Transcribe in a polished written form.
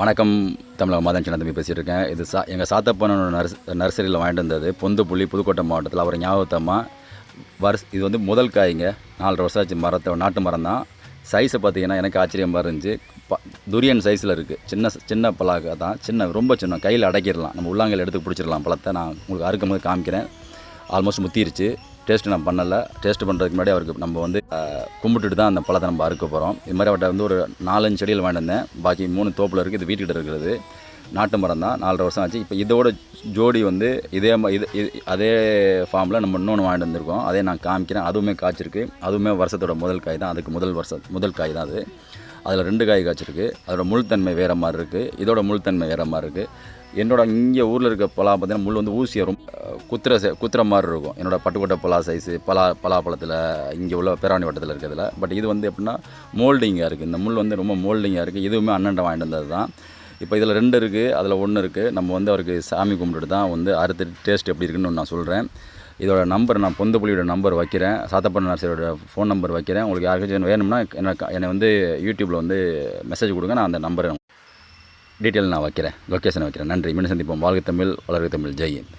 வணக்கம். தமிழக மாதன் சின்ன தம்பி பேசிகிட்டு இருக்கேன். இது எங்கள் சாத்தப்பனோட நர்சரியில் வாங்கிட்டு வந்தது பொந்துப்புள்ளி, புதுக்கோட்டை மாவட்டத்தில். அவர் ஞாபகத்தமாக இது வந்து முதல் காய்ங்க. 4.5 வருஷம் ஆச்சு. நாட்டு மரம் தான். சைஸை பார்த்தீங்கன்னா எனக்கு ஆச்சரியமாக இருந்துச்சு. துரியன் சைஸில் இருக்குது. சின்ன பலாக தான், ரொம்ப சின்ன, கையில் அடைக்கிடலாம். நம்ம உள்ளாங்கையில் எடுத்து பிடிச்சிடலாம். பழத்தை நான் உங்களுக்கு அறுக்கும் போது காமிக்கிறேன். ஆல்மோஸ்ட் முத்திருச்சு. டேஸ்ட்டு நான் பண்ணலை. டேஸ்ட்டு பண்ணுறதுக்கு முன்னாடி அவருக்கு நம்ம வந்து கும்பிட்டுட்டு தான் அந்த பழத்தை நம்ம அறுக்க போகிறோம். இது மாதிரி அவர்கிட்ட வந்து ஒரு 4-5 செடியில் வாங்கிட்டு வந்தேன். பாக்கி 3 தோப்பில் இருக்குது. இது வீட்டுக்கிட்ட இருக்கிறது நாட்டு மரம் தான். 4.5 வருஷம் ஆச்சு. இப்போ இதோட ஜோடி வந்து அதே ஃபார்மில் நம்ம இன்னொன்று வாங்கிட்டு வந்திருக்கோம். அதே நான் காமிக்கிறேன். அதுவுமே காய்ச்சிருக்கு. அதுவுமே வருஷத்தோட முதல் காய் தான். அதுக்கு முதல் காய் தான் அது. அதில் 2 காய் காய்ச்சிருக்கு. அதோட முள்தன்மை வேறு மாதிரி இருக்குது. இதோட முள்தன்மை வேறு மாதிரி இருக்குது. இங்கே ஊரில் இருக்க பலா பார்த்தீங்கன்னா முள் வந்து ஊசியை ரொம்ப குத்துற மாதிரி இருக்கும். என்னோடய பட்டுக்கோட்டை பலா சைஸு பலாப்பழத்தில் இங்கே உள்ள பேராவணி வட்டத்தில் இருக்கிறதுல. பட் இது வந்து எப்படின்னா மோல்டிங்காக இருக்குது. இந்த முள் வந்து ரொம்ப மோல்டிங்காக இருக்குது. இதுவுமே அண்ணன்ட்ட வாங்கிட்டு வந்தது தான். இப்போ இதில் 2 இருக்குது, அதில் 1 இருக்குது. நம்ம வந்து அவருக்கு சாமி கும்பிட்டுட்டு தான் வந்து அறுத்து டேஸ்ட் எப்படி இருக்குன்னு நான் சொல்கிறேன். இதோட நம்பர் நான் பொந்துப்புள்ளியோட நம்பர் வைக்கிறேன். சாத்தப்பன் நர்சரியோட ஃபோன் நம்பர் வைக்கிறேன். உங்களுக்கு யாருக்காச்சும் வேணும்னா என்னை வந்து யூடியூப்பில் வந்து மெசேஜ் கொடுங்க. நான் அந்த நம்பரை டீட்டெயில் நான் வைக்கிறேன், லொக்கேஷனை வைக்கிறேன். நன்றி. மீண்டும் சந்திப்போம். வாழ்க தமிழ், வளர்க தமிழ். ஜெய் ஹிந்த்.